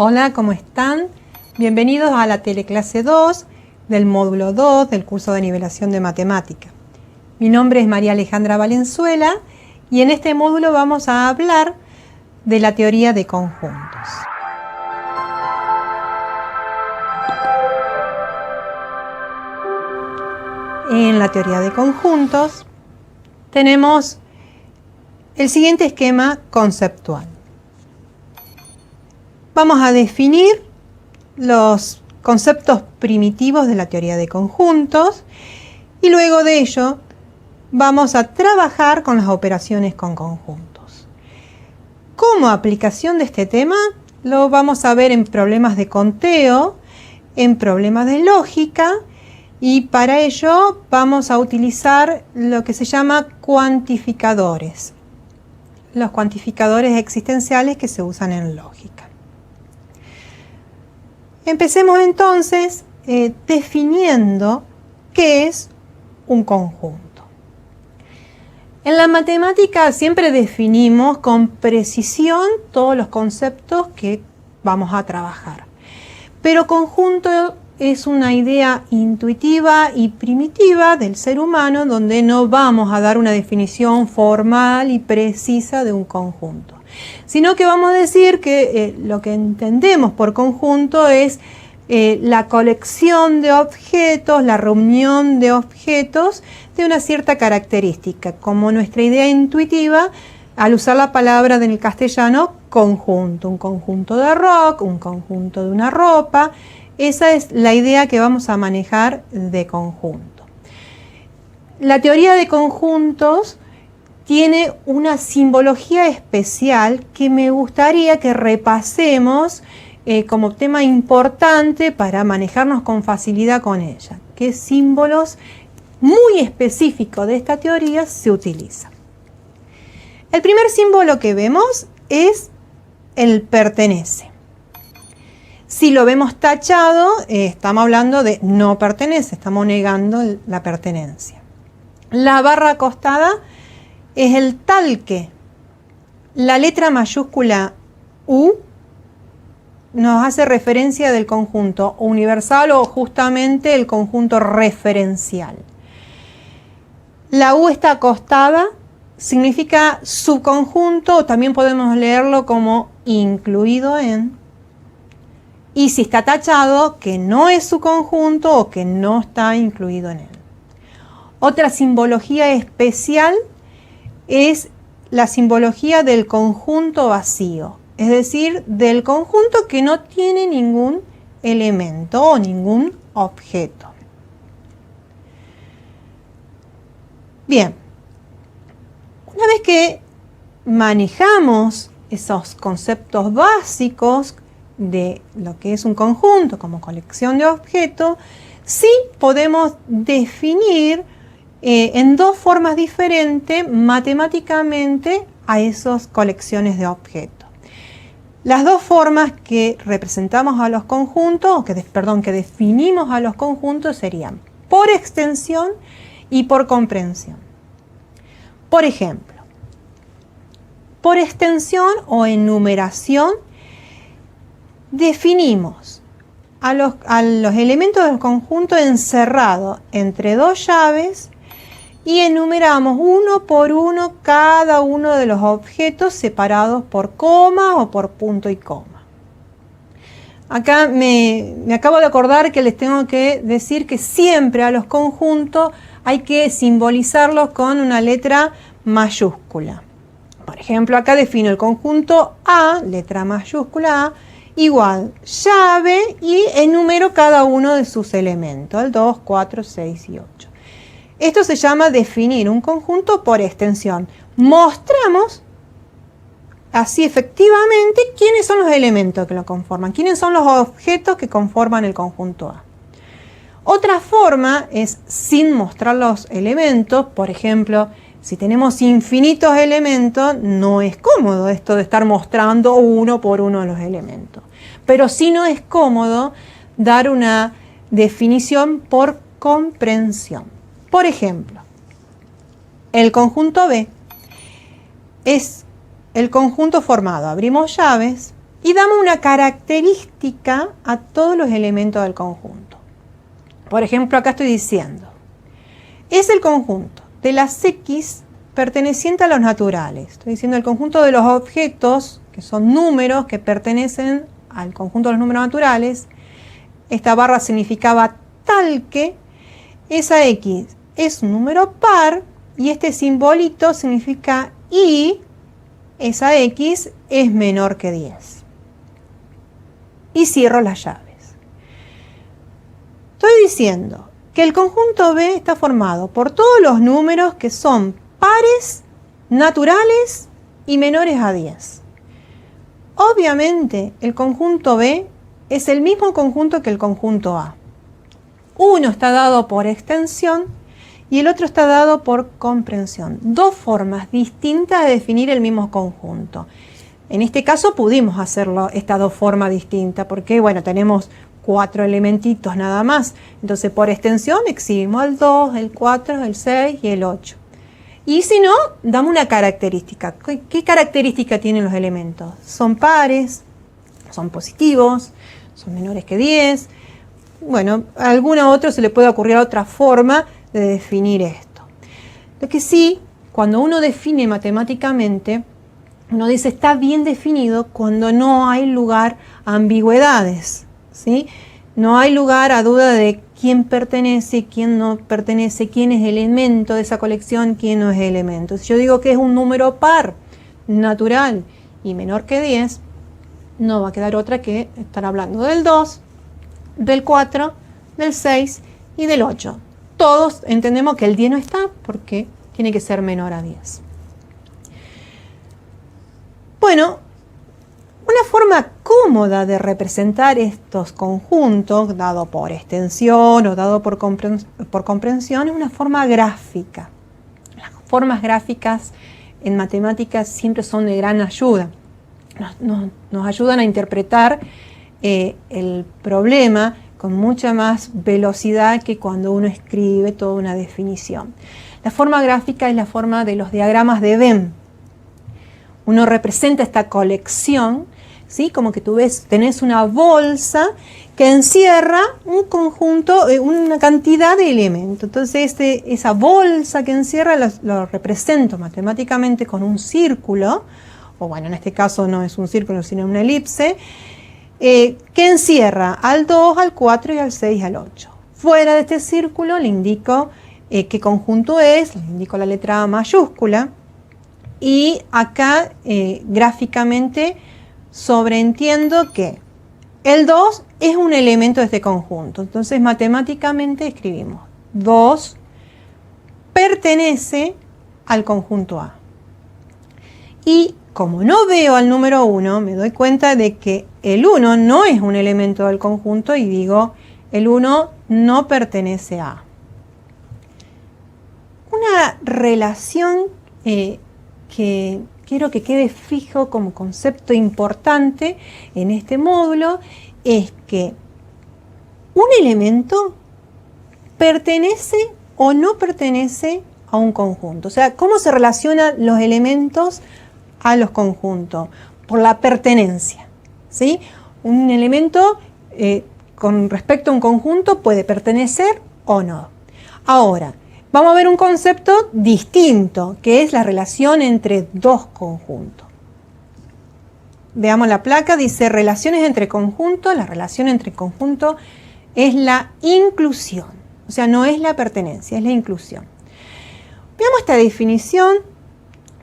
Hola, ¿cómo están? Bienvenidos a la teleclase 2 del módulo 2 del curso de nivelación de matemática. Mi nombre es María Alejandra Valenzuela y en este módulo vamos a hablar de la teoría de conjuntos. En la teoría de conjuntos tenemos el siguiente esquema conceptual. Vamos a definir los conceptos primitivos de la teoría de conjuntos y luego de ello vamos a trabajar con las operaciones con conjuntos. Como aplicación de este tema lo vamos a ver en problemas de conteo, en problemas de lógica y para ello vamos a utilizar lo que se llama cuantificadores. Los cuantificadores existenciales que se usan en lógica. Empecemos entonces definiendo qué es un conjunto. En la matemática siempre definimos con precisión todos los conceptos que vamos a trabajar. Pero conjunto es una idea intuitiva y primitiva del ser humano donde no vamos a dar una definición formal y precisa de un conjunto, sino que vamos a decir que lo que entendemos por conjunto es la colección de objetos, la reunión de objetos de una cierta característica, como nuestra idea intuitiva al usar la palabra en el castellano conjunto, un conjunto de rock, un conjunto de una ropa. Esa es la idea que vamos a manejar de conjunto. La teoría de conjuntos tiene una simbología especial que me gustaría que repasemos como tema importante para manejarnos con facilidad con ella. ¿Qué símbolos muy específicos de esta teoría se utilizan? El primer símbolo que vemos es el pertenece. Si lo vemos tachado, estamos hablando de no pertenece, estamos negando la pertenencia. La barra acostada es el tal que. La letra mayúscula U nos hace referencia del conjunto universal o justamente el conjunto referencial. La U está acostada, significa subconjunto, o también podemos leerlo como incluido en. Y si está tachado, que no es su conjunto o que no está incluido en él. Otra simbología especial es la simbología del conjunto vacío, es decir, del conjunto que no tiene ningún elemento o ningún objeto. Bien, una vez que manejamos esos conceptos básicos de lo que es un conjunto como colección de objetos, sí podemos definir en dos formas diferentes matemáticamente a esas colecciones de objetos. Las dos formas que representamos a los conjuntos, que definimos a los conjuntos serían por extensión y por comprensión. Por ejemplo, por extensión o enumeración definimos a los elementos del conjunto encerrados entre dos llaves y enumeramos uno por uno cada uno de los objetos separados por coma o por punto y coma. Acá me acabo de acordar que les tengo que decir que siempre a los conjuntos hay que simbolizarlos con una letra mayúscula. Por ejemplo, acá defino el conjunto A, letra mayúscula A, igual llave y enumero cada uno de sus elementos, el 2, 4, 6 y 8. Esto se llama definir un conjunto por extensión. Mostramos así efectivamente quiénes son los elementos que lo conforman, quiénes son los objetos que conforman el conjunto A. Otra forma es sin mostrar los elementos. Por ejemplo, si tenemos infinitos elementos, no es cómodo esto de estar mostrando uno por uno los elementos. Pero sí no es cómodo dar una definición por comprensión. Por ejemplo, el conjunto B es el conjunto formado. Abrimos llaves y damos una característica a todos los elementos del conjunto. Por ejemplo, acá estoy diciendo, es el conjunto de las X perteneciente a los naturales. Estoy diciendo el conjunto de los objetos, que son números que pertenecen al conjunto de los números naturales. Esta barra significaba tal que esa X es un número par y este simbolito significa y esa X es menor que 10. Y cierro las llaves. Estoy diciendo que el conjunto B está formado por todos los números que son pares, naturales y menores a 10. Obviamente, el conjunto B es el mismo conjunto que el conjunto A. Uno está dado por extensión y el otro está dado por comprensión. Dos formas distintas de definir el mismo conjunto. En este caso pudimos hacerlo estas dos formas distintas porque, bueno, tenemos 4 elementitos nada más. Entonces, por extensión exhibimos el 2, el 4, el 6 y el 8. Y si no, damos una característica. ¿Qué característica tienen los elementos? Son pares, son positivos, son menores que 10. Bueno, a alguna otra se le puede ocurrir otra forma de definir esto. Lo que sí, cuando uno define matemáticamente, uno dice está bien definido cuando no hay lugar a ambigüedades, ¿sí? No hay lugar a duda de quién pertenece, quién no pertenece, quién es elemento de esa colección, quién no es elemento. Si yo digo que es un número par, natural y menor que 10, no va a quedar otra que estar hablando del 2, del 4, del 6 y del 8. Todos entendemos que el 10 no está porque tiene que ser menor a 10. Bueno, una forma cómoda de representar estos conjuntos, dado por extensión o dado por comprensión, es una forma gráfica. Las formas gráficas en matemáticas siempre son de gran ayuda. Nos ayudan a interpretar el problema con mucha más velocidad que cuando uno escribe toda una definición. La forma gráfica es la forma de los diagramas de Venn. Uno representa esta colección, ¿sí? Como que tenés una bolsa que encierra un conjunto, una cantidad de elementos. Entonces esa bolsa que encierra lo represento matemáticamente con un círculo, o bueno, en este caso no es un círculo sino una elipse, que encierra al 2, al 4 y al 6 y al 8. Fuera de este círculo le indico qué conjunto es, le indico la letra A mayúscula, y acá gráficamente sobreentiendo que el 2 es un elemento de este conjunto. Entonces matemáticamente escribimos 2 pertenece al conjunto A. Y como no veo al número 1, me doy cuenta de que el 1 no es un elemento del conjunto y digo el 1 no pertenece a. Una relación que quiero que quede fijo como concepto importante en este módulo es que un elemento pertenece o no pertenece a un conjunto. O sea, ¿cómo se relacionan los elementos a los conjuntos? Por la pertenencia, ¿sí? Un elemento con respecto a un conjunto puede pertenecer o no. Ahora, vamos a ver un concepto distinto, que es la relación entre dos conjuntos. Veamos la placa, dice relaciones entre conjuntos. La relación entre conjuntos es la inclusión, o sea, no es la pertenencia, es la inclusión. Veamos esta definición,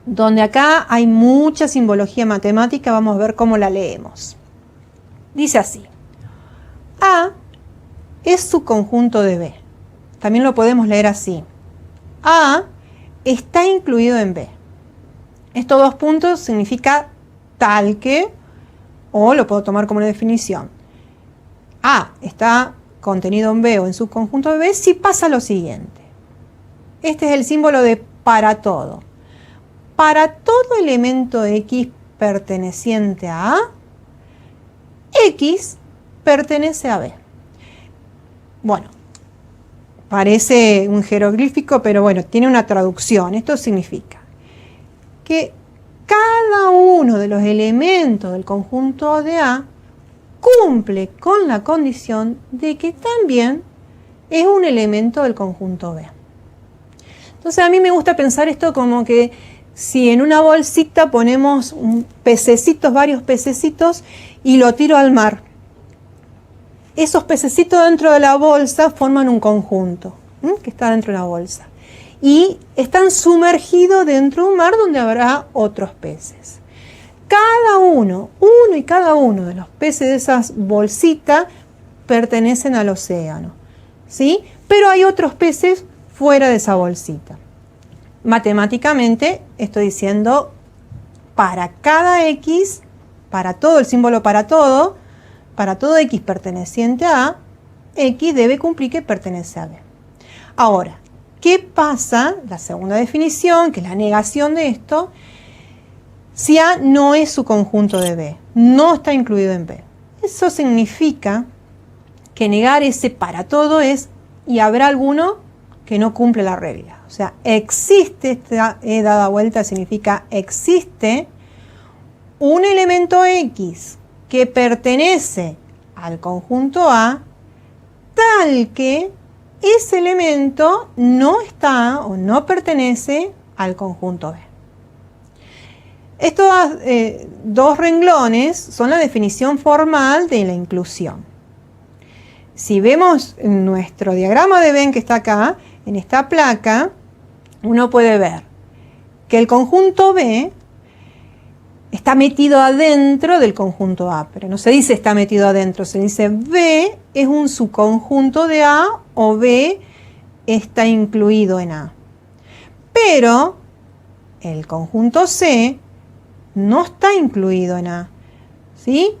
donde acá hay mucha simbología matemática, vamos a ver cómo la leemos. Dice así: A es subconjunto de B. También lo podemos leer así: A está incluido en B. Estos dos puntos significa tal que, o lo puedo tomar como una definición. A está contenido en B o en subconjunto de B si pasa lo siguiente. Este es el símbolo de para todo. Para todo elemento X perteneciente a A, X pertenece a B. Bueno, parece un jeroglífico, pero bueno, tiene una traducción. Esto significa que cada uno de los elementos del conjunto de A cumple con la condición de que también es un elemento del conjunto B. Entonces a mí me gusta pensar esto como que si en una bolsita ponemos pececitos, varios pececitos, y lo tiro al mar, esos pececitos dentro de la bolsa forman un conjunto que está dentro de la bolsa y están sumergidos dentro de un mar donde habrá otros peces. Uno y cada uno de los peces de esas bolsitas pertenecen al océano, ¿sí? Pero hay otros peces fuera de esa bolsita. Matemáticamente estoy diciendo para cada X, para todo el símbolo para todo X perteneciente a A, X debe cumplir que pertenece a B. Ahora, ¿qué pasa? La segunda definición, que es la negación de esto, si A no es su conjunto de B, no está incluido en B. Eso significa que negar ese para todo es, y habrá alguno que no cumple la regla. O sea, existe, esta E dada vuelta significa existe un elemento X que pertenece al conjunto A, tal que ese elemento no está o no pertenece al conjunto B. Estos dos renglones son la definición formal de la inclusión. Si vemos nuestro diagrama de Venn que está acá, en esta placa, uno puede ver que el conjunto B está metido adentro del conjunto A, pero no se dice está metido adentro, se dice B es un subconjunto de A o B está incluido en A. Pero el conjunto C no está incluido en A, ¿sí?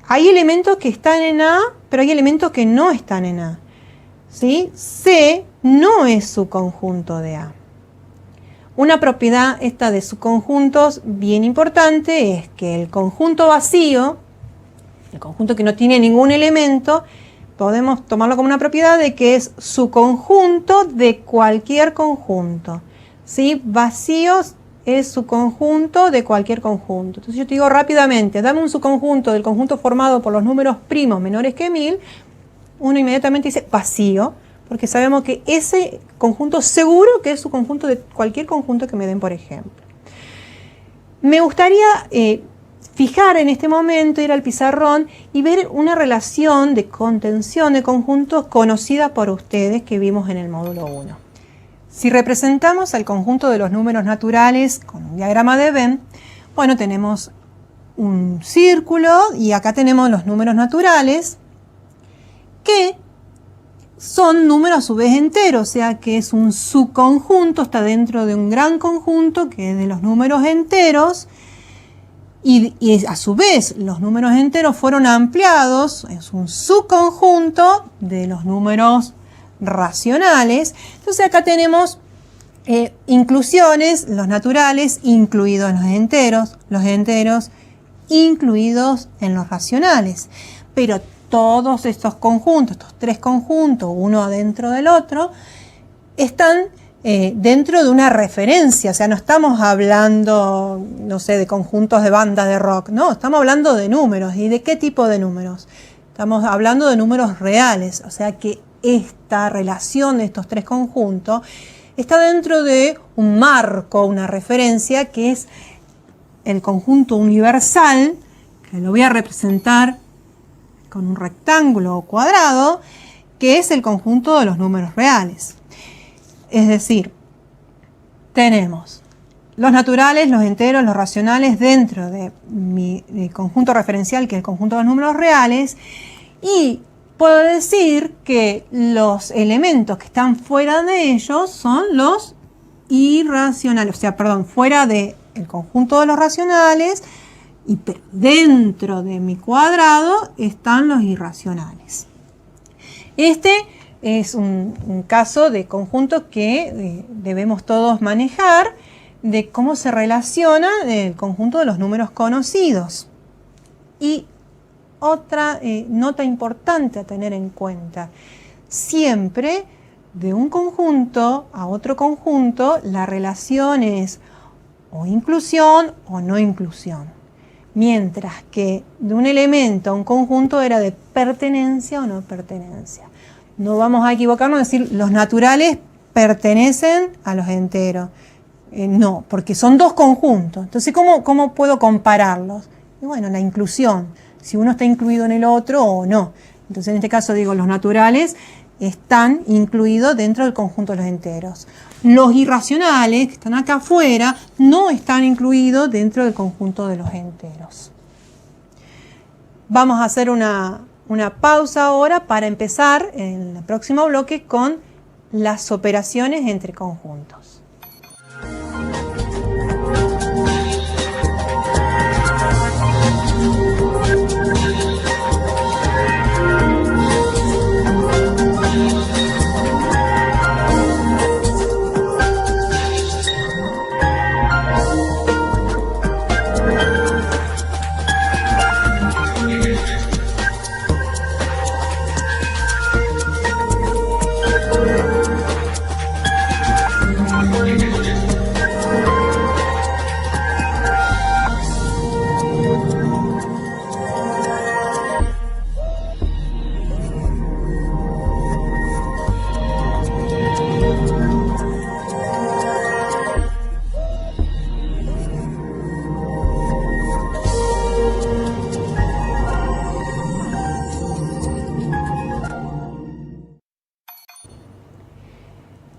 Hay elementos que están en A, pero hay elementos que no están en A, ¿sí? C no es subconjunto de A. Una propiedad esta de subconjuntos bien importante es que el conjunto vacío, el conjunto que no tiene ningún elemento, podemos tomarlo como una propiedad de que es subconjunto de cualquier conjunto, ¿sí? Vacíos es subconjunto de cualquier conjunto. Entonces yo te digo rápidamente, dame un subconjunto del conjunto formado por los números primos menores que 1000, uno inmediatamente dice vacío, porque sabemos que ese conjunto seguro que es subconjunto de cualquier conjunto que me den, por ejemplo. Me gustaría fijar en este momento, ir al pizarrón y ver una relación de contención de conjuntos conocida por ustedes que vimos en el módulo 1. Si representamos al conjunto de los números naturales con un diagrama de Venn, bueno, tenemos un círculo y acá tenemos los números naturales que son números a su vez enteros, o sea que es un subconjunto, está dentro de un gran conjunto que es de los números enteros y a su vez los números enteros fueron ampliados, es un subconjunto de los números racionales. Entonces acá tenemos inclusiones, los naturales incluidos en los enteros incluidos en los racionales, pero todos estos conjuntos, estos tres conjuntos, uno adentro del otro, están dentro de una referencia, o sea, no estamos hablando, no sé, de conjuntos de bandas de rock, no, estamos hablando de números. ¿Y de qué tipo de números? Estamos hablando de números reales, o sea que esta relación de estos tres conjuntos está dentro de un marco, una referencia que es el conjunto universal, que lo voy a representar con un rectángulo o cuadrado, que es el conjunto de los números reales. Es decir, tenemos los naturales, los enteros, los racionales dentro de mi conjunto referencial, que es el conjunto de los números reales, y puedo decir que los elementos que están fuera de ellos son los irracionales, o sea, perdón, fuera del conjunto de los racionales, y dentro de mi cuadrado están los irracionales. Este es un caso de conjunto que debemos todos manejar, de cómo se relaciona el conjunto de los números conocidos. Y otra nota importante a tener en cuenta, siempre de un conjunto a otro conjunto la relación es o inclusión o no inclusión. Mientras que de un elemento a un conjunto era de pertenencia o no pertenencia. No vamos a equivocarnos en decir los naturales pertenecen a los enteros. No, porque son dos conjuntos. Entonces, ¿cómo puedo compararlos? Y bueno, la inclusión, si uno está incluido en el otro o no. Entonces, en este caso digo, los naturales están incluidos dentro del conjunto de los enteros. Los irracionales, que están acá afuera, no están incluidos dentro del conjunto de los enteros. Vamos a hacer una pausa ahora para empezar en el próximo bloque con las operaciones entre conjuntos.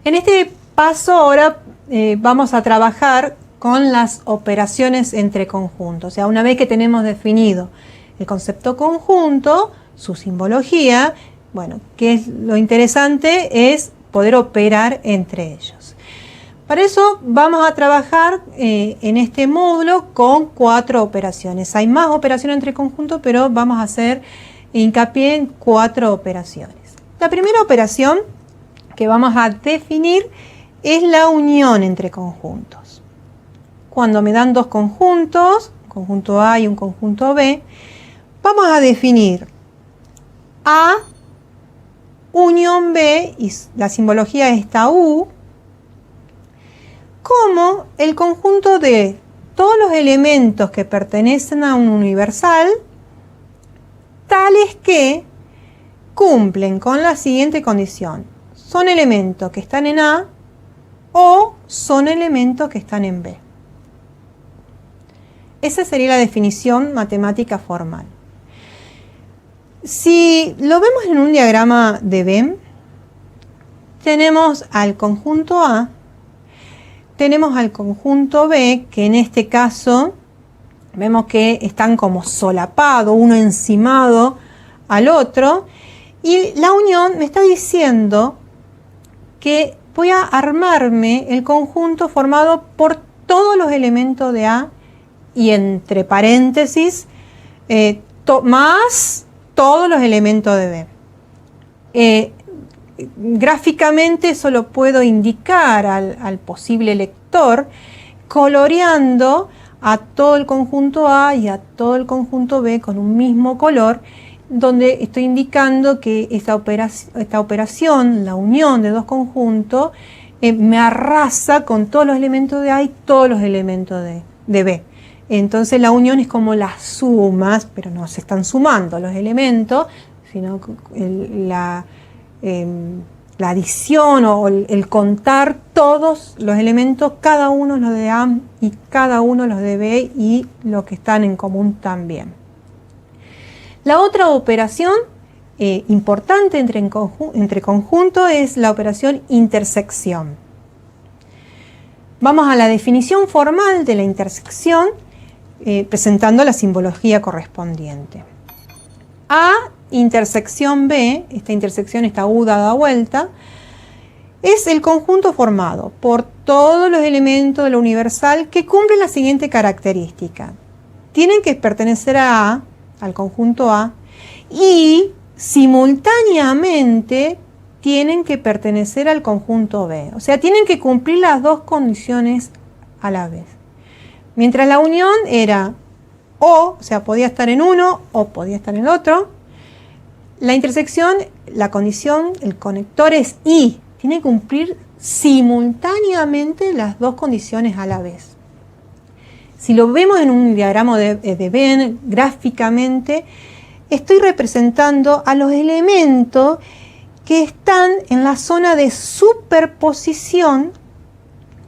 En este paso ahora vamos a trabajar con las operaciones entre conjuntos. O sea, una vez que tenemos definido el concepto conjunto, su simbología, bueno, que es lo interesante es poder operar entre ellos. Para eso vamos a trabajar en este módulo con 4 operaciones. Hay más operaciones entre conjuntos, pero vamos a hacer hincapié en 4 operaciones. La primera operación que vamos a definir es la unión entre conjuntos. Cuando me dan dos conjuntos, un conjunto A y un conjunto B, vamos a definir A unión B, y la simbología es esta U, como el conjunto de todos los elementos que pertenecen a un universal, tales que cumplen con la siguiente condición. Son elementos que están en A o son elementos que están en B. Esa sería la definición matemática formal. Si lo vemos en un diagrama de Venn, tenemos al conjunto A, tenemos al conjunto B, que en este caso vemos que están como solapados, uno encimado al otro, y la unión me está diciendo que voy a armarme el conjunto formado por todos los elementos de A y entre paréntesis más todos los elementos de B. Gráficamente eso lo puedo indicar al posible lector coloreando a todo el conjunto A y a todo el conjunto B con un mismo color, donde estoy indicando que esta operación, la unión de dos conjuntos, me arrasa con todos los elementos de A y todos los elementos de B. Entonces la unión es como las sumas, pero no se están sumando los elementos, sino la adición o el contar todos los elementos, cada uno los de A y cada uno los de B y los que están en común también. La otra operación importante entre conjuntos es la operación intersección. Vamos a la definición formal de la intersección presentando la simbología correspondiente. A intersección B, esta intersección está U dada vuelta, es el conjunto formado por todos los elementos de lo universal que cumplen la siguiente característica. Tienen que pertenecer a A, al conjunto A, y simultáneamente tienen que pertenecer al conjunto B. O sea, tienen que cumplir las dos condiciones a la vez. Mientras la unión era o sea, podía estar en uno o podía estar en el otro. La intersección, la condición, el conector es y. Tiene que cumplir simultáneamente las dos condiciones a la vez. Si lo vemos en un diagrama de Venn, gráficamente, estoy representando a los elementos que están en la zona de superposición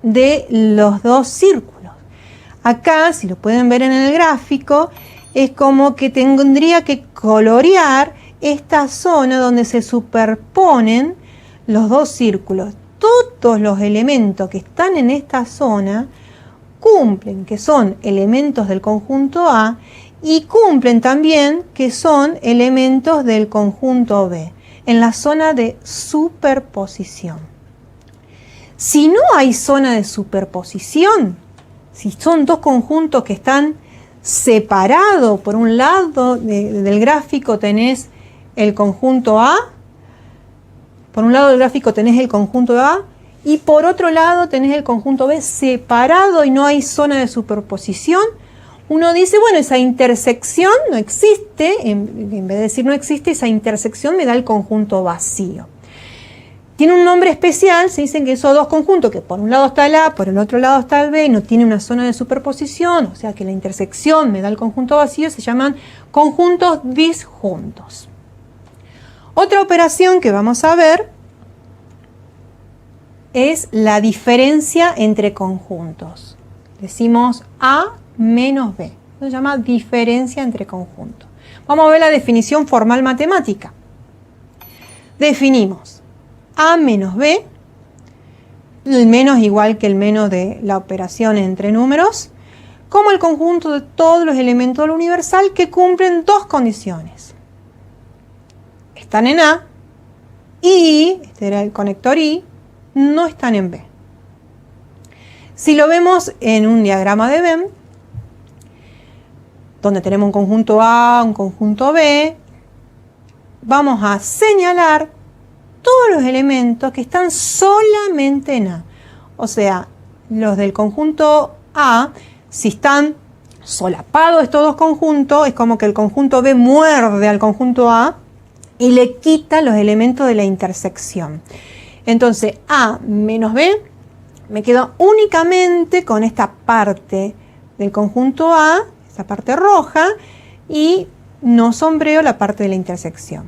de los dos círculos. Acá, si lo pueden ver en el gráfico, es como que tendría que colorear esta zona donde se superponen los dos círculos. Todos los elementos que están en esta zona cumplen que son elementos del conjunto A y cumplen también que son elementos del conjunto B, en la zona de superposición. Si no hay zona de superposición, si son dos conjuntos que están separados, por un lado del gráfico tenés el conjunto A, por un lado del gráfico tenés el conjunto A y por otro lado tenés el conjunto B separado y no hay zona de superposición, uno dice, bueno, esa intersección no existe, en vez de decir no existe, esa intersección me da el conjunto vacío. Tiene un nombre especial, se dicen que esos dos conjuntos, que por un lado está el A, por el otro lado está el B, no tiene una zona de superposición, o sea que la intersección me da el conjunto vacío, se llaman conjuntos disjuntos. Otra operación que vamos a ver es la diferencia entre conjuntos. Decimos A menos B. Eso se llama diferencia entre conjuntos. Vamos a ver la definición formal matemática. Definimos A menos B, el menos igual que el menos de la operación entre números, como el conjunto de todos los elementos del universal que cumplen dos condiciones. Están en A y, este era el conector I, no están en B. Si lo vemos en un diagrama de Venn, donde tenemos un conjunto A, un conjunto B, vamos a señalar todos los elementos que están solamente en A. O sea, los del conjunto A, si están solapados estos dos conjuntos, es como que el conjunto B muerde al conjunto A y le quita los elementos de la intersección. Entonces, A menos B, me quedo únicamente con esta parte del conjunto A, esta parte roja, y no sombreo la parte de la intersección.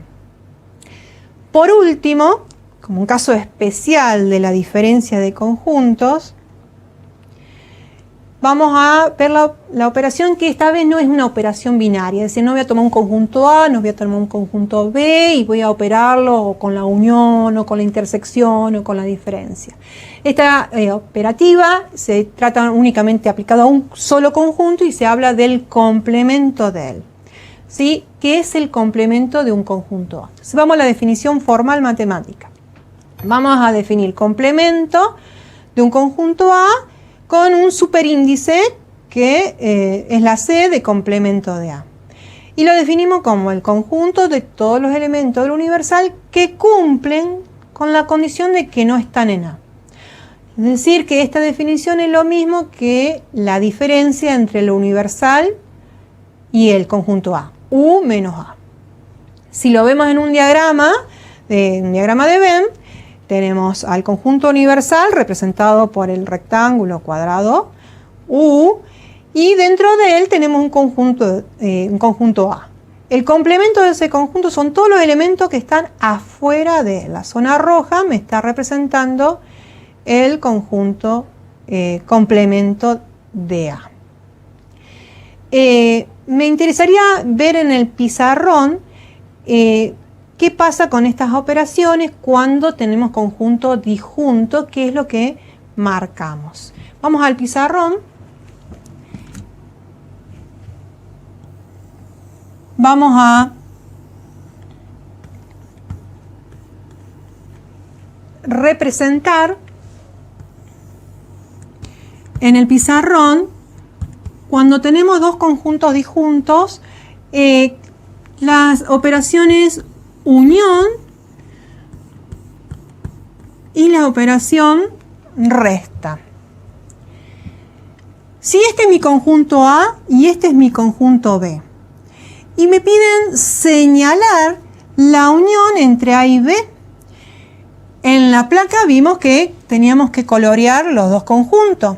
Por último, como un caso especial de la diferencia de conjuntos, vamos a ver la operación que esta vez no es una operación binaria, es decir, no voy a tomar un conjunto A, no voy a tomar un conjunto B y voy a operarlo o con la unión o con la intersección o con la diferencia. Esta operativa se trata únicamente aplicada a un solo conjunto y se habla del complemento de él. ¿Sí? ¿Qué es el complemento de un conjunto A? Entonces vamos a la definición formal matemática. Vamos a definir complemento de un conjunto A con un superíndice que es la C de complemento de A. Y lo definimos como el conjunto de todos los elementos del universal que cumplen con la condición de que no están en A. Es decir, que esta definición es lo mismo que la diferencia entre lo universal y el conjunto A, U menos A. Si lo vemos en un diagrama de Venn, tenemos al conjunto universal representado por el rectángulo cuadrado U y dentro de él tenemos un conjunto A. El complemento de ese conjunto son todos los elementos que están afuera de la zona roja, me está representando el conjunto complemento de A. Me interesaría ver en el pizarrón qué pasa con estas operaciones cuando tenemos conjunto disjunto, qué es lo que marcamos. Vamos al pizarrón. Vamos a representar en el pizarrón cuando tenemos dos conjuntos disjuntos las operaciones unión y la operación resta. Si este es mi conjunto A y este es mi conjunto B y me piden señalar la unión entre A y B, en la placa vimos que teníamos que colorear los dos conjuntos,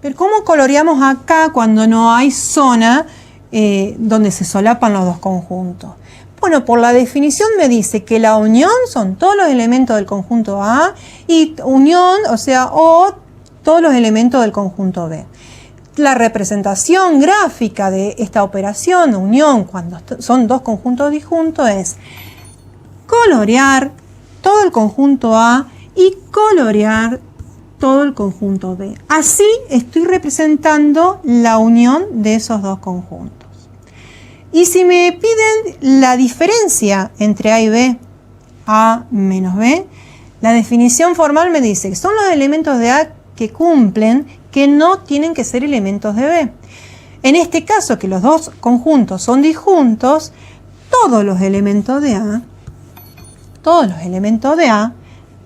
Pero ¿cómo coloreamos acá cuando no hay zona donde se solapan los dos conjuntos? Bueno, por la definición me dice que la unión son todos los elementos del conjunto A y unión, o sea, o todos los elementos del conjunto B. La representación gráfica de esta operación de unión cuando son dos conjuntos disjuntos es colorear todo el conjunto A y colorear todo el conjunto B. Así estoy representando la unión de esos dos conjuntos. Y si me piden la diferencia entre A y B, A menos B, la definición formal me dice que son los elementos de A que cumplen, que no tienen que ser elementos de B. En este caso, que los dos conjuntos son disjuntos, todos los elementos de A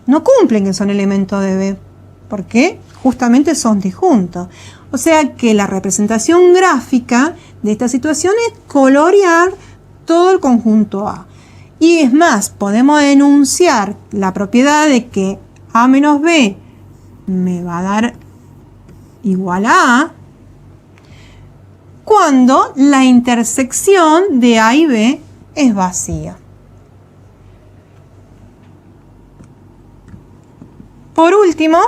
no cumplen que son elementos de B, porque justamente son disjuntos. O sea que la representación gráfica de esta situación es colorear todo el conjunto A. Y es más, podemos enunciar la propiedad de que A menos B me va a dar igual a A cuando la intersección de A y B es vacía. Por último,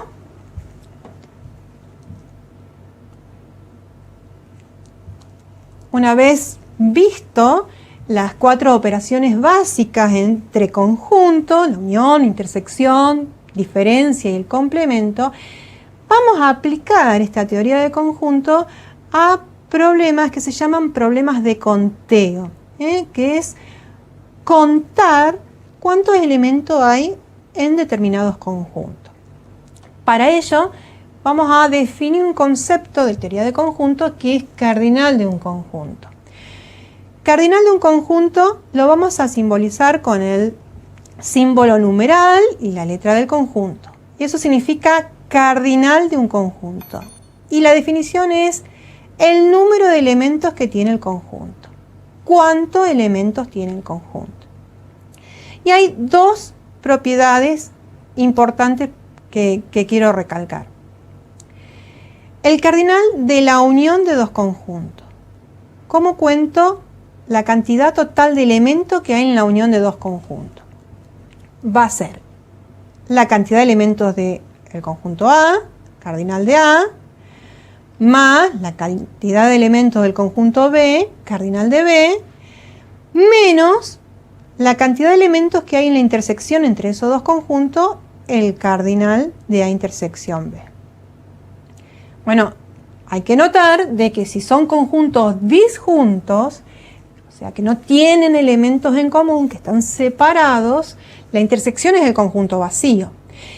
una vez visto las cuatro operaciones básicas entre conjuntos, la unión, intersección, diferencia y el complemento, vamos a aplicar esta teoría de conjunto a problemas que se llaman problemas de conteo, que es contar cuántos elementos hay en determinados conjuntos. Para ello, vamos a definir un concepto de teoría de conjunto que es cardinal de un conjunto. Cardinal de un conjunto lo vamos a simbolizar con el símbolo numeral y la letra del conjunto. Y eso significa cardinal de un conjunto. Y la definición es el número de elementos que tiene el conjunto. ¿Cuántos elementos tiene el conjunto? Y hay dos propiedades importantes que quiero recalcar. El cardinal de la unión de dos conjuntos. ¿Cómo cuento la cantidad total de elementos que hay en la unión de dos conjuntos? Va a ser la cantidad de elementos del conjunto A, cardinal de A, más la cantidad de elementos del conjunto B, cardinal de B, menos la cantidad de elementos que hay en la intersección entre esos dos conjuntos, el cardinal de A intersección B. Bueno, hay que notar de que si son conjuntos disjuntos, o sea que no tienen elementos en común, que están separados, la intersección es el conjunto vacío.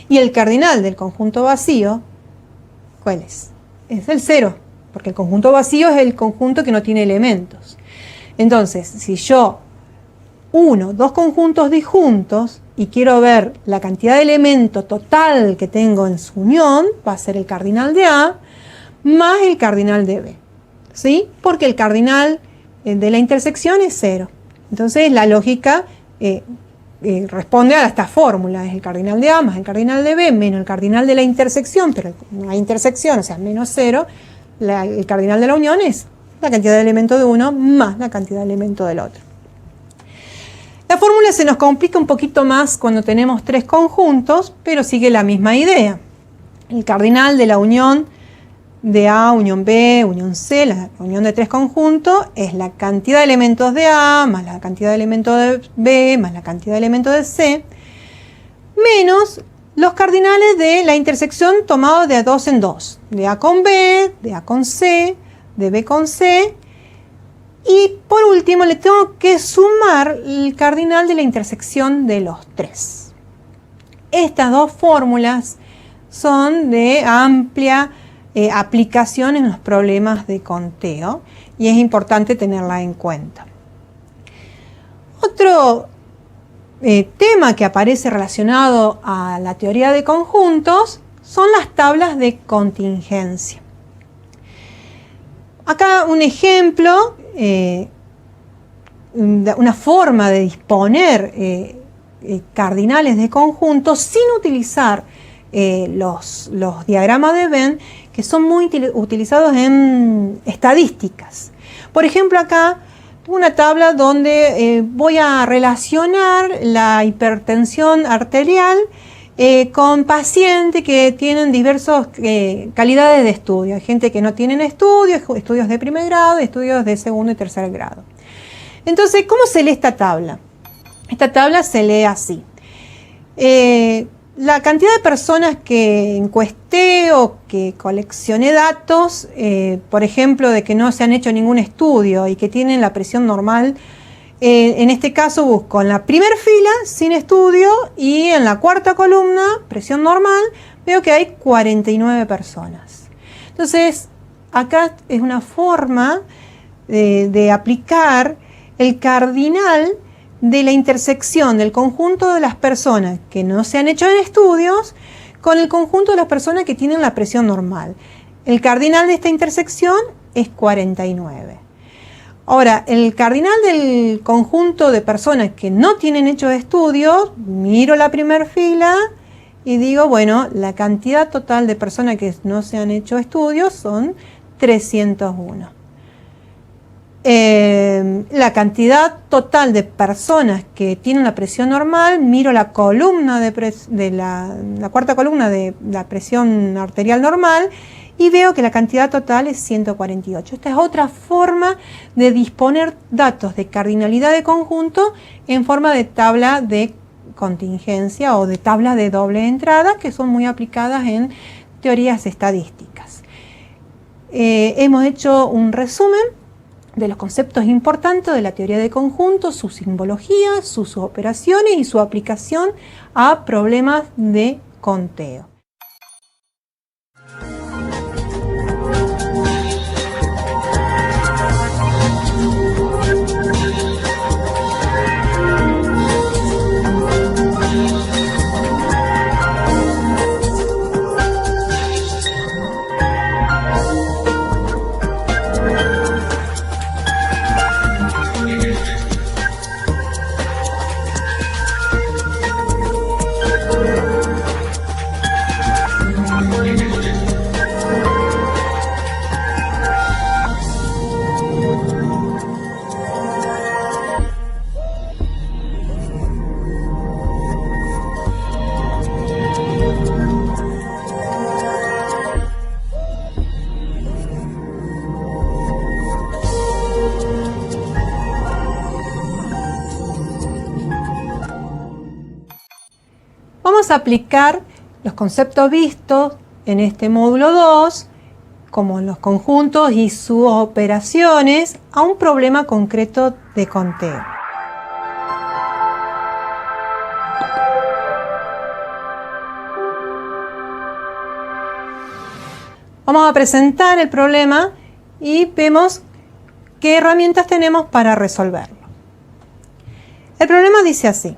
Y el cardinal del conjunto vacío, ¿cuál es? Es el 0, porque el conjunto vacío es el conjunto que no tiene elementos. Entonces, si yo uno dos conjuntos disjuntos y quiero ver la cantidad de elementos total que tengo en su unión, va a ser el cardinal de A más el cardinal de B, ¿sí? Porque el cardinal de la intersección es 0. Entonces la lógica responde a esta fórmula, es el cardinal de A más el cardinal de B menos el cardinal de la intersección, pero no hay intersección, o sea, menos 0, el cardinal de la unión es la cantidad de elementos de uno más la cantidad de elementos del otro. La fórmula se nos complica un poquito más cuando tenemos tres conjuntos, pero sigue la misma idea. El cardinal de la unión de A, unión B, unión C, la unión de tres conjuntos, es la cantidad de elementos de A más la cantidad de elementos de B más la cantidad de elementos de C, menos los cardinales de la intersección tomados de 2 en 2, de A con B, de A con C, de B con C, y por último le tengo que sumar el cardinal de la intersección de los tres. Estas dos fórmulas son de amplia aplicación en los problemas de conteo y es importante tenerla en cuenta. Otro tema que aparece relacionado a la teoría de conjuntos son las tablas de contingencia. Acá un ejemplo, una forma de disponer cardinales de conjuntos sin utilizar los diagramas de Venn, que son muy utilizados en estadísticas. Por ejemplo, acá una tabla donde voy a relacionar la hipertensión arterial con pacientes que tienen diversas calidades de estudio. Hay gente que no tienen estudios, estudios de primer grado, estudios de segundo y tercer grado. Entonces, ¿cómo se lee esta tabla? Esta tabla se lee así. La cantidad de personas que encuesté o que coleccioné datos, por ejemplo, de que no se han hecho ningún estudio y que tienen la presión normal, en este caso busco en la primera fila sin estudio y en la cuarta columna, presión normal, veo que hay 49 personas. Entonces, acá es una forma de aplicar el cardinal de la intersección del conjunto de las personas que no se han hecho en estudios con el conjunto de las personas que tienen la presión normal. El cardinal de esta intersección es 49. Ahora, el cardinal del conjunto de personas que no tienen hecho estudios, miro la primera fila y digo, bueno, la cantidad total de personas que no se han hecho estudios son 301. La cantidad total de personas que tienen la presión normal, miro la columna de la cuarta columna de la presión arterial normal y veo que la cantidad total es 148. Esta es otra forma de disponer datos de cardinalidad de conjunto en forma de tabla de contingencia o de tabla de doble entrada, que son muy aplicadas en teorías estadísticas. Hemos hecho un resumen de los conceptos importantes de la teoría de conjuntos, su simbología, sus operaciones y su aplicación a problemas de conteo. Vamos a aplicar los conceptos vistos en este módulo 2, como los conjuntos y sus operaciones, a un problema concreto de conteo. Vamos a presentar el problema y vemos qué herramientas tenemos para resolverlo. El problema dice así: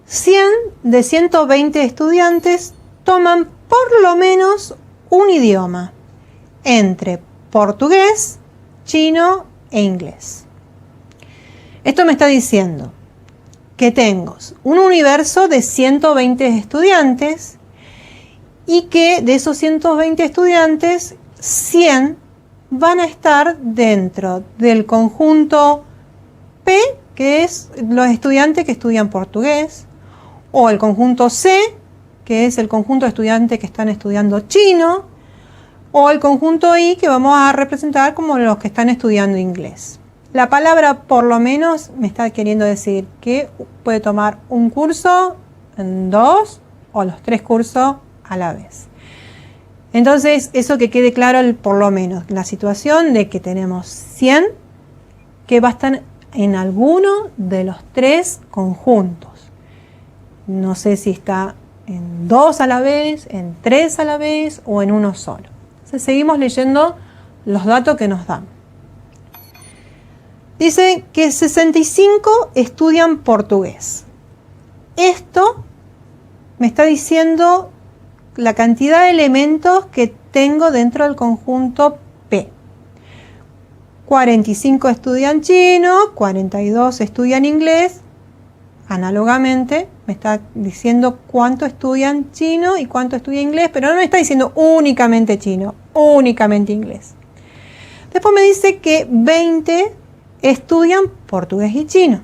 100 de 120 estudiantes toman por lo menos un idioma, entre portugués, chino e inglés. Esto me está diciendo que tengo un universo de 120 estudiantes y que de esos 120 estudiantes, 100 van a estar dentro del conjunto P, que es los estudiantes que estudian portugués, o el conjunto C, que es el conjunto de estudiantes que están estudiando chino, o el conjunto I, que vamos a representar como los que están estudiando inglés. La palabra por lo menos me está queriendo decir que puede tomar un curso en 2 o los 3 cursos a la vez. Entonces, eso que quede claro el por lo menos, la situación de que tenemos 100 que va a estar en alguno de los 3 conjuntos. No sé si está en 2 a la vez, en 3 a la vez o en uno solo. Entonces, seguimos leyendo los datos que nos dan. Dice que 65 estudian portugués. Esto me está diciendo la cantidad de elementos que tengo dentro del conjunto P. 45 estudian chino, 42 estudian inglés. Análogamente, me está diciendo cuánto estudian chino y cuánto estudian inglés, pero no me está diciendo únicamente chino, únicamente inglés. Después me dice que 20 estudian portugués y chino.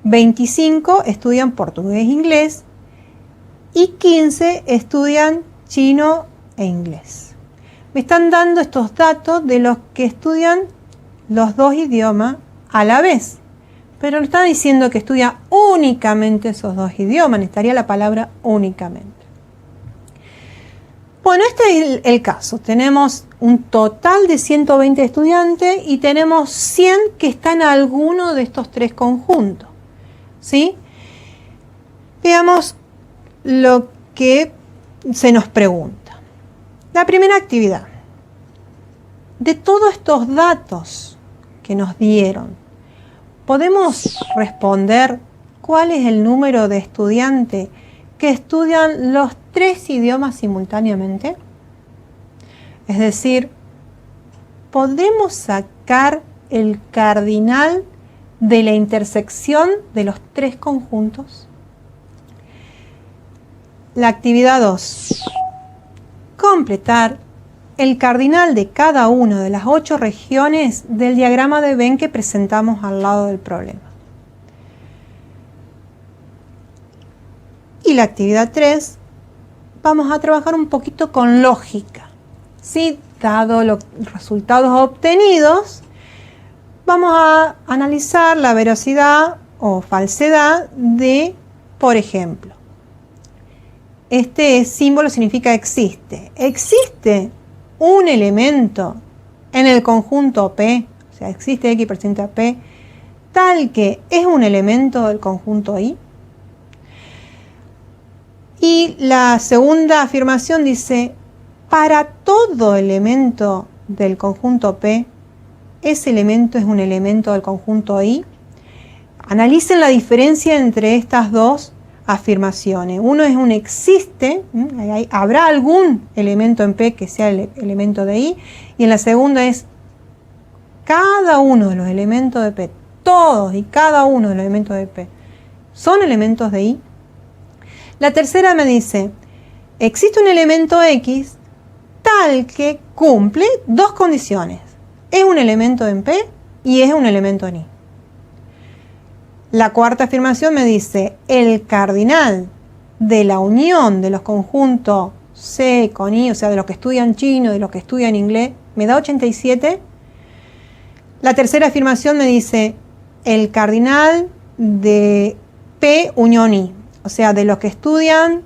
25 estudian portugués e inglés y 15 estudian chino e inglés. Me están dando estos datos de los que estudian los dos idiomas a la vez, pero no está diciendo que estudia únicamente esos dos idiomas, necesitaría la palabra únicamente. Bueno, este es el caso. Tenemos un total de 120 estudiantes y tenemos 100 que están en alguno de estos tres conjuntos, ¿sí? Veamos lo que se nos pregunta. La primera actividad. De todos estos datos que nos dieron, ¿podemos responder cuál es el número de estudiantes que estudian los tres idiomas simultáneamente? Es decir, ¿podemos sacar el cardinal de la intersección de los tres conjuntos? La actividad 2. Completar el cardinal de cada una de las 8 regiones del diagrama de Venn que presentamos al lado del problema. Y la actividad 3, vamos a trabajar un poquito con lógica. ¿Sí? Dado los resultados obtenidos, vamos a analizar la veracidad o falsedad de, por ejemplo, este símbolo significa existe. ¿Existe un elemento en el conjunto P? O sea, existe X presente a P, tal que es un elemento del conjunto Y. Y la segunda afirmación dice, para todo elemento del conjunto P, ese elemento es un elemento del conjunto Y. Analicen la diferencia entre estas dos afirmaciones. Uno es un existe, habrá algún elemento en P que sea el elemento de Y, y en la segunda es cada uno de los elementos de P, todos y cada uno de los elementos de P, ¿son elementos de Y? La tercera me dice, existe un elemento X tal que cumple dos condiciones. Es un elemento en P y es un elemento en Y. La cuarta afirmación me dice, el cardinal de la unión de los conjuntos C con I, o sea, de los que estudian chino y de los que estudian inglés, me da 87. La tercera afirmación me dice, el cardinal de P unión I, o sea, de los que estudian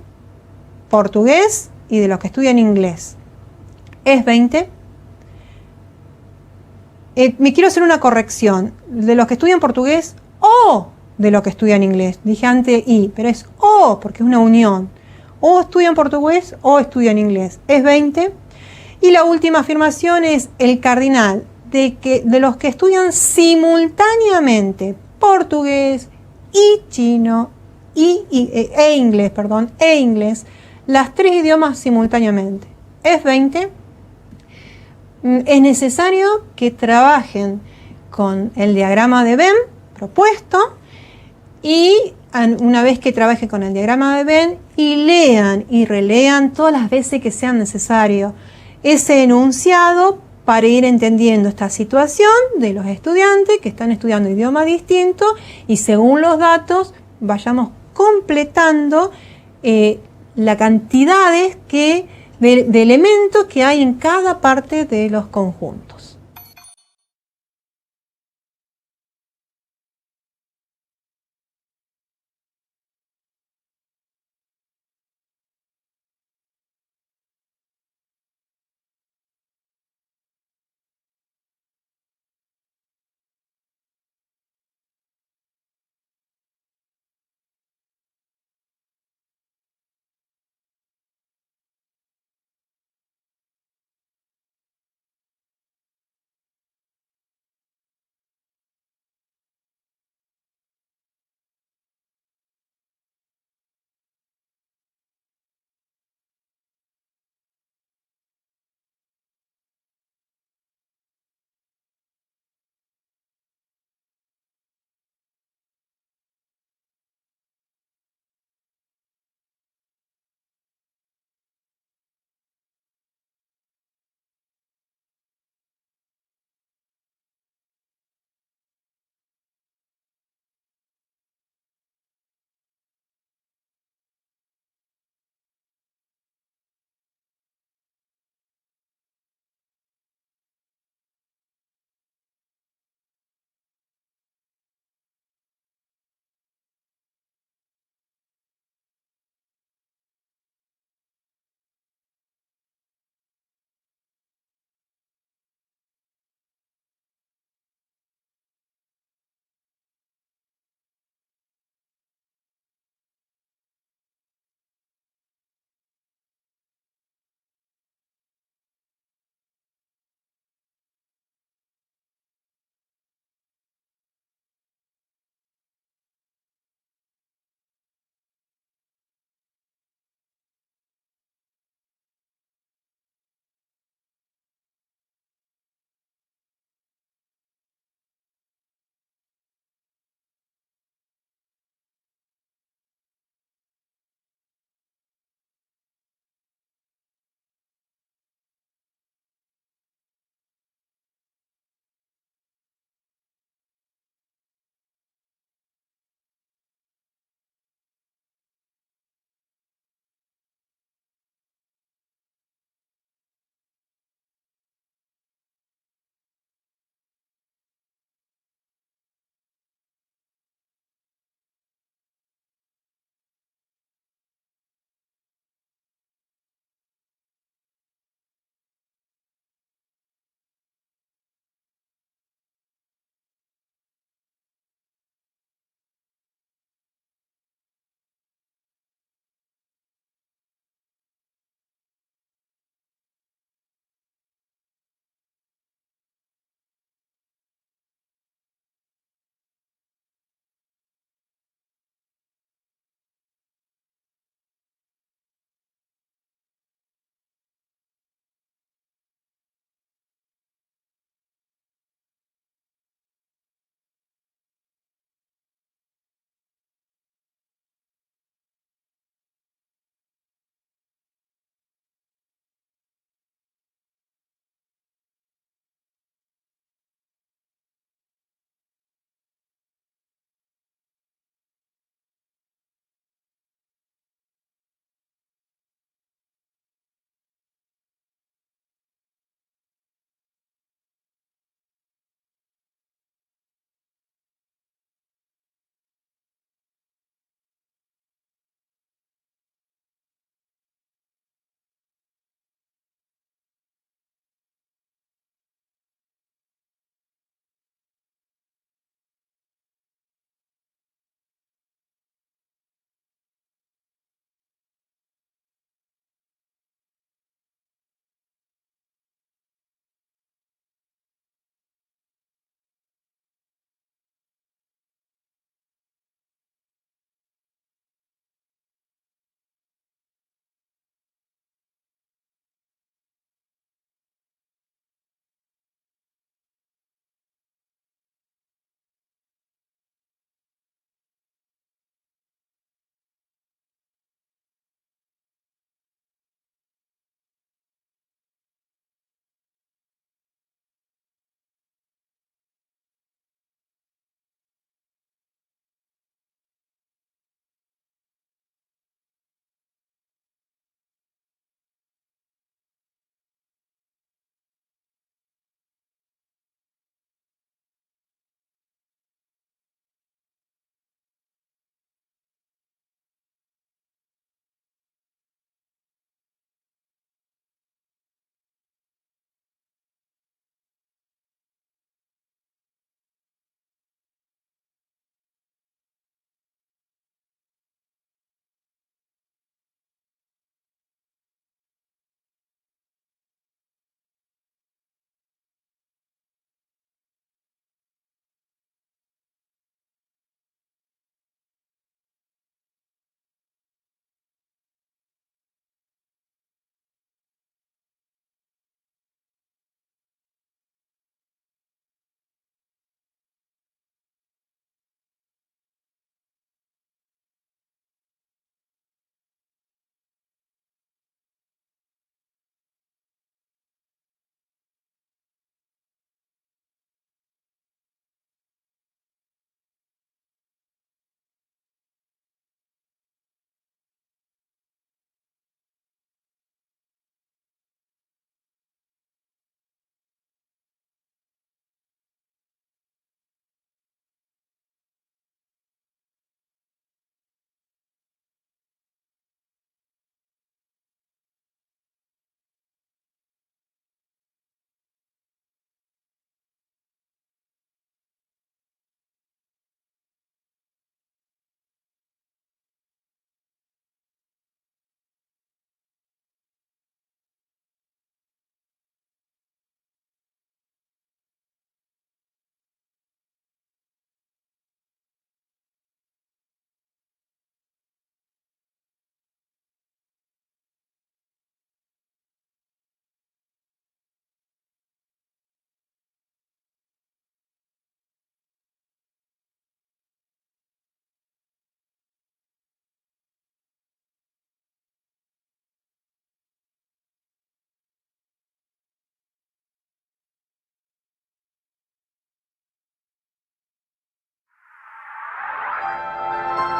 portugués y de los que estudian inglés, es 20. Me quiero hacer una corrección, de los que estudian portugués o de los que estudian inglés. Dije antes I, pero es o, porque es una unión. O estudian portugués o estudian inglés. Es 20. Y la última afirmación es el cardinal de los que estudian simultáneamente portugués y chino e inglés, las tres idiomas simultáneamente. Es 20. Es necesario que trabajen con el diagrama de Venn propuesto y una vez que trabajen con el diagrama de Venn y lean y relean todas las veces que sean necesario ese enunciado para ir entendiendo esta situación de los estudiantes que están estudiando idiomas distintos y según los datos vayamos completando la cantidades de elementos que hay en cada parte de los conjuntos.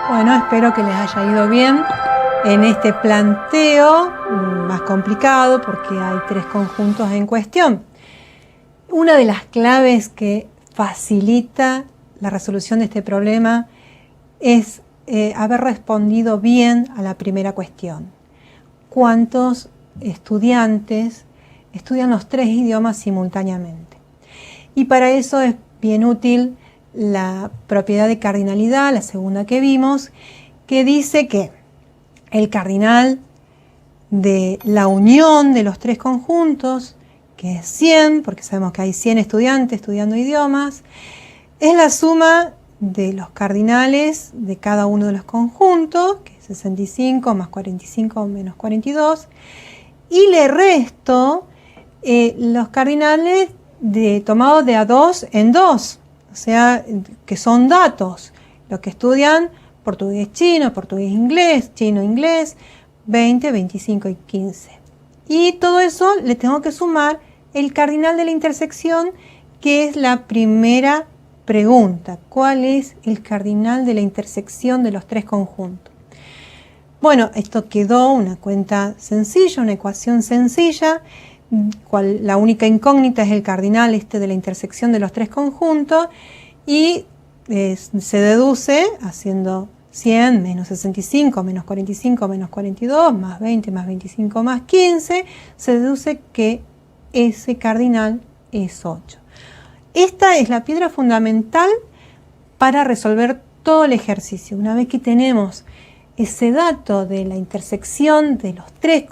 Bueno, espero que les haya ido bien en este planteo más complicado porque hay 3 conjuntos en cuestión. Una de las claves que facilita la resolución de este problema es haber respondido bien a la primera cuestión. ¿Cuántos estudiantes estudian los 3 idiomas simultáneamente? Y para eso es bien útil la propiedad de cardinalidad, la segunda que vimos, que dice que el cardinal de la unión de los 3 conjuntos, que es 100, porque sabemos que hay 100 estudiantes estudiando idiomas, es la suma de los cardinales de cada uno de los conjuntos, que es 65 más 45 menos 42, y le resto los cardinales tomados de a 2 en 2, o sea, que son datos, los que estudian portugués-chino, portugués-inglés, chino-inglés, 20, 25 y 15. Y todo eso le tengo que sumar el cardinal de la intersección, que es la primera pregunta. ¿Cuál es el cardinal de la intersección de los 3 conjuntos? Bueno, esto quedó una cuenta sencilla, una ecuación sencilla. La única incógnita es el cardinal de la intersección de los 3 conjuntos y se deduce haciendo 100 menos 65 menos 45 menos 42 más 20 más 25 más 15, se deduce que ese cardinal es 8. Esta es la piedra fundamental para resolver todo el ejercicio. Una vez que tenemos ese dato de la intersección de los 3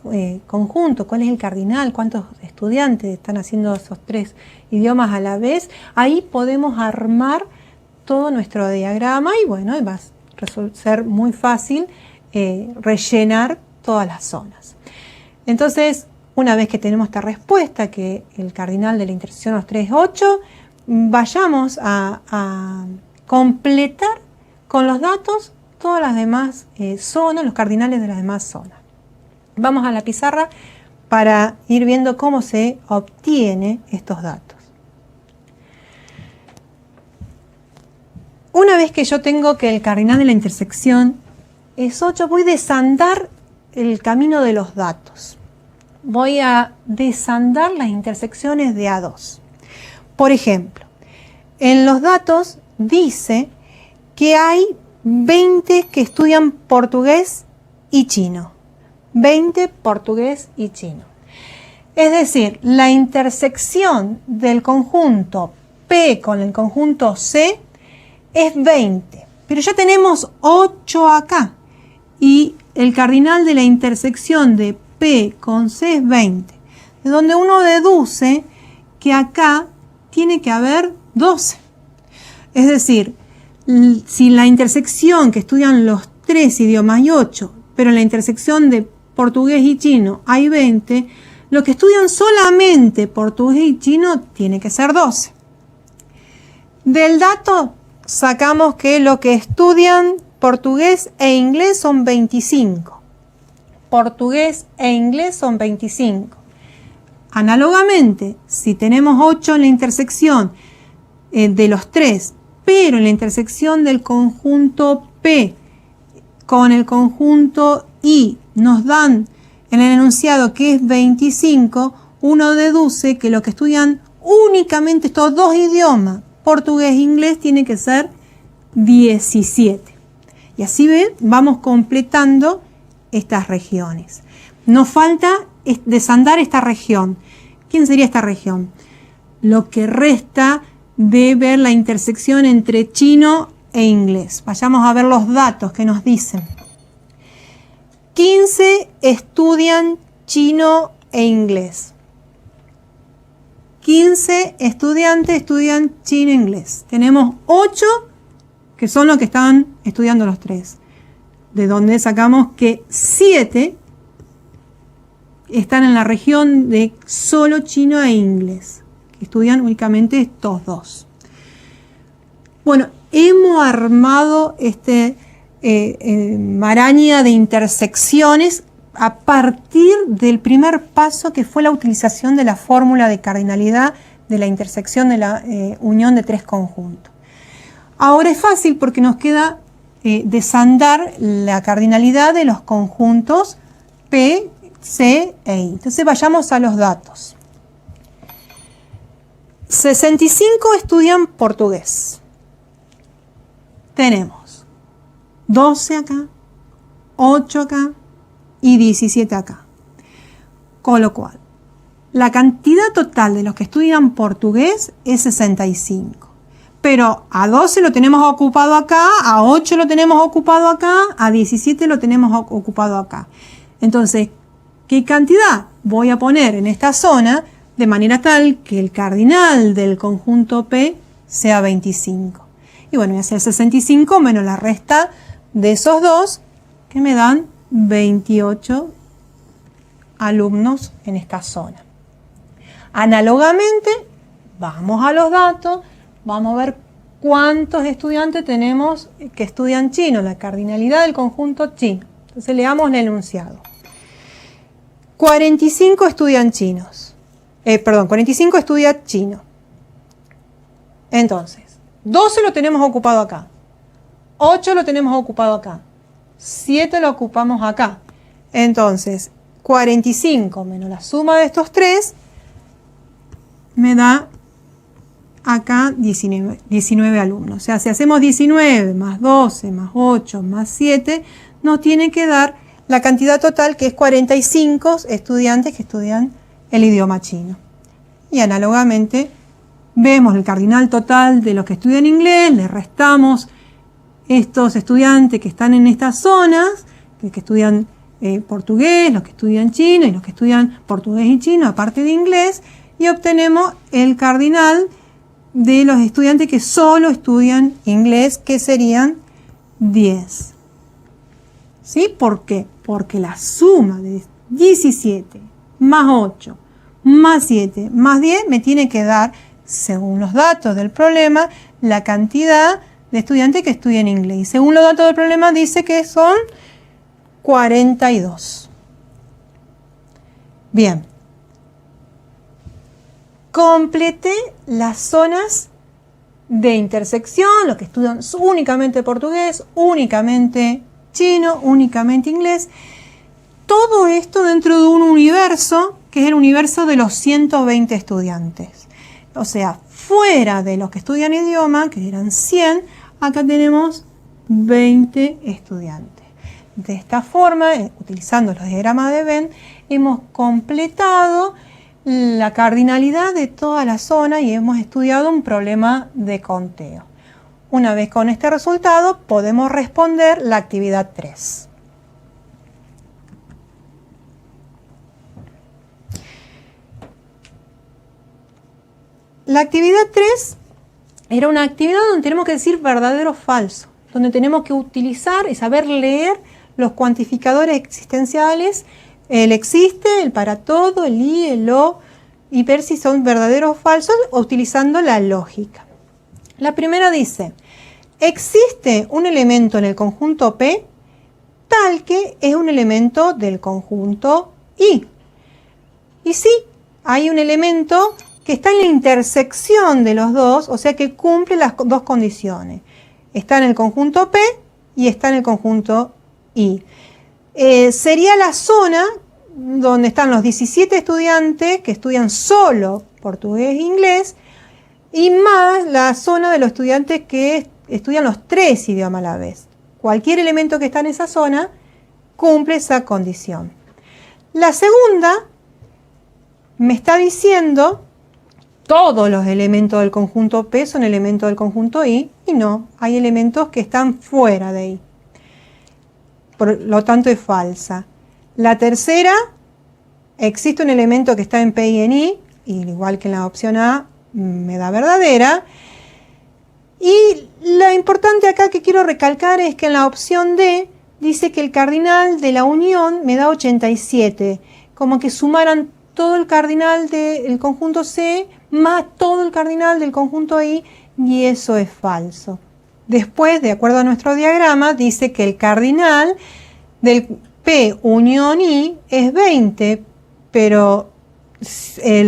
conjuntos, cuál es el cardinal, cuántos estudiantes están haciendo esos 3 idiomas a la vez, ahí podemos armar todo nuestro diagrama y bueno, va a ser muy fácil rellenar todas las zonas. Entonces, una vez que tenemos esta respuesta, que el cardinal de la intersección de los 3 es 8, vayamos a completar con los datos todas las demás zonas, los cardinales de las demás zonas. Vamos a la pizarra para ir viendo cómo se obtiene estos datos. Una vez que yo tengo que el cardinal de la intersección es 8, voy a desandar el camino de los datos. Voy a desandar las intersecciones de A2. Por ejemplo, en los datos dice que hay 20 que estudian portugués y chino. 20 portugués y chino. Es decir, la intersección del conjunto P con el conjunto C es 20. Pero ya tenemos 8 acá. Y el cardinal de la intersección de P con C es 20. De donde uno deduce que acá tiene que haber 12. Es decir, si la intersección que estudian los 3 idiomas hay 8, pero en la intersección de portugués y chino hay 20, lo que estudian solamente portugués y chino tiene que ser 12. Del dato sacamos que lo que estudian portugués e inglés son 25. Portugués e inglés son 25. Análogamente, si tenemos 8 en la intersección de los 3, pero en la intersección del conjunto P con el conjunto I nos dan en el enunciado que es 25, uno deduce que lo que estudian únicamente estos 2 idiomas, portugués e inglés, tiene que ser 17. Y así vamos completando estas regiones. Nos falta desandar esta región. ¿Quién sería esta región? Lo que resta de ver la intersección entre chino e inglés. Vayamos a ver los datos que nos dicen. 15 estudian chino e inglés. 15 estudiantes estudian chino e inglés. Tenemos 8 que son los que están estudiando los 3. De donde sacamos que 7 están en la región de solo chino e inglés, que estudian únicamente estos 2. Bueno, hemos armado maraña de intersecciones a partir del primer paso, que fue la utilización de la fórmula de cardinalidad de la intersección de la unión de 3 conjuntos. Ahora es fácil porque nos queda desandar la cardinalidad de los conjuntos P, C e I. Entonces vayamos a los datos. 65 estudian portugués. Tenemos 12 acá, 8 acá y 17 acá. Con lo cual, la cantidad total de los que estudian portugués es 65. Pero a 12 lo tenemos ocupado acá, a 8 lo tenemos ocupado acá, a 17 lo tenemos ocupado acá. Entonces, ¿qué cantidad voy a poner en esta zona de manera tal que el cardinal del conjunto P sea 25? Y bueno, voy a hacer 65 menos la resta de esos dos, que me dan 28 alumnos en esta zona. Análogamente, vamos a los datos, vamos a ver cuántos estudiantes tenemos que estudian chino, la cardinalidad del conjunto chino. Entonces leamos el enunciado. 45 estudian chinos. 45 estudia chino. Entonces, 12 lo tenemos ocupado acá. 8 lo tenemos ocupado acá. 7 lo ocupamos acá. Entonces, 45 menos la suma de estos tres me da acá 19 alumnos. O sea, si hacemos 19 más 12 más 8 más 7, nos tiene que dar la cantidad total, que es 45 estudiantes que estudian el idioma chino. Y análogamente, vemos el cardinal total de los que estudian inglés, le restamos estos estudiantes que están en estas zonas, que estudian portugués, los que estudian chino y los que estudian portugués y chino, aparte de inglés, y obtenemos el cardinal de los estudiantes que solo estudian inglés, que serían 10. ¿Sí? ¿Por qué? Porque la suma de 17 más 8 más 7 más 10 me tiene que dar, según los datos del problema, la cantidad de estudiantes que estudian inglés. Y según los datos del problema dice que son 42. Bien. Completé las zonas de intersección, los que estudian únicamente portugués, únicamente chino, únicamente inglés. Todo esto dentro de un universo que es el universo de los 120 estudiantes. O sea, fuera de los que estudian idioma, que eran 100, acá tenemos 20 estudiantes. De esta forma, utilizando los diagramas de Venn, hemos completado la cardinalidad de toda la zona y hemos estudiado un problema de conteo. Una vez con este resultado, podemos responder la actividad 3. La actividad 3 era una actividad donde tenemos que decir verdadero o falso, donde tenemos que utilizar y saber leer los cuantificadores existenciales, el existe, el para todo, el y, el o, y ver si son verdaderos o falsos utilizando la lógica. La primera dice, existe un elemento en el conjunto P tal que es un elemento del conjunto I. Y sí, hay un elemento que está en la intersección de los dos, o sea que cumple las dos condiciones. Está en el conjunto P y está en el conjunto I. Sería la zona donde están los 17 estudiantes que estudian solo portugués e inglés, y más la zona de los estudiantes que estudian los 3 idiomas a la vez. Cualquier elemento que está en esa zona cumple esa condición. La segunda me está diciendo todos los elementos del conjunto P son elementos del conjunto I, y no, hay elementos que están fuera de I. Por lo tanto es falsa. La tercera, existe un elemento que está en P y en I, igual que en la opción A, me da verdadera. Y lo importante acá que quiero recalcar es que en la opción D dice que el cardinal de la unión me da 87, como que sumaran todo el cardinal del conjunto C más todo el cardinal del conjunto I, y eso es falso. Después, de acuerdo a nuestro diagrama, dice que el cardinal del P unión I es 20, pero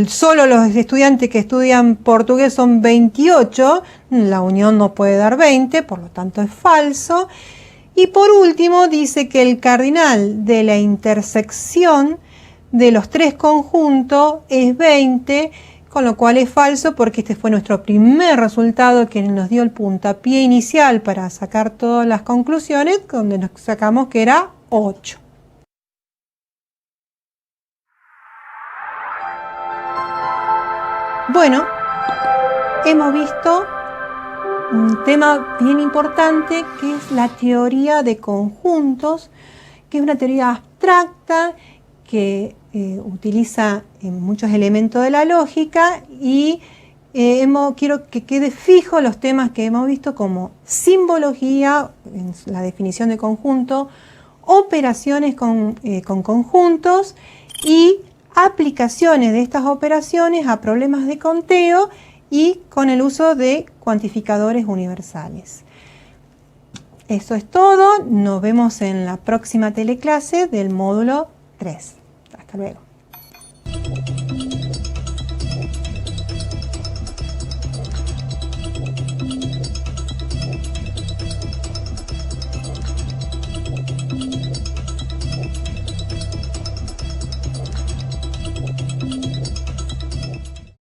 solo los estudiantes que estudian portugués son 28, la unión no puede dar 20, por lo tanto es falso. Y por último dice que el cardinal de la intersección de los tres conjuntos es 20, con lo cual es falso porque este fue nuestro primer resultado que nos dio el puntapié inicial para sacar todas las conclusiones, donde nos sacamos que era 8. Bueno, hemos visto un tema bien importante que es la teoría de conjuntos, que es una teoría abstracta que utiliza muchos elementos de la lógica y quiero que quede fijo los temas que hemos visto como simbología, en la definición de conjunto, operaciones con conjuntos y aplicaciones de estas operaciones a problemas de conteo y con el uso de cuantificadores universales. Eso es todo. Nos vemos en la próxima teleclase del módulo 3. Hasta luego.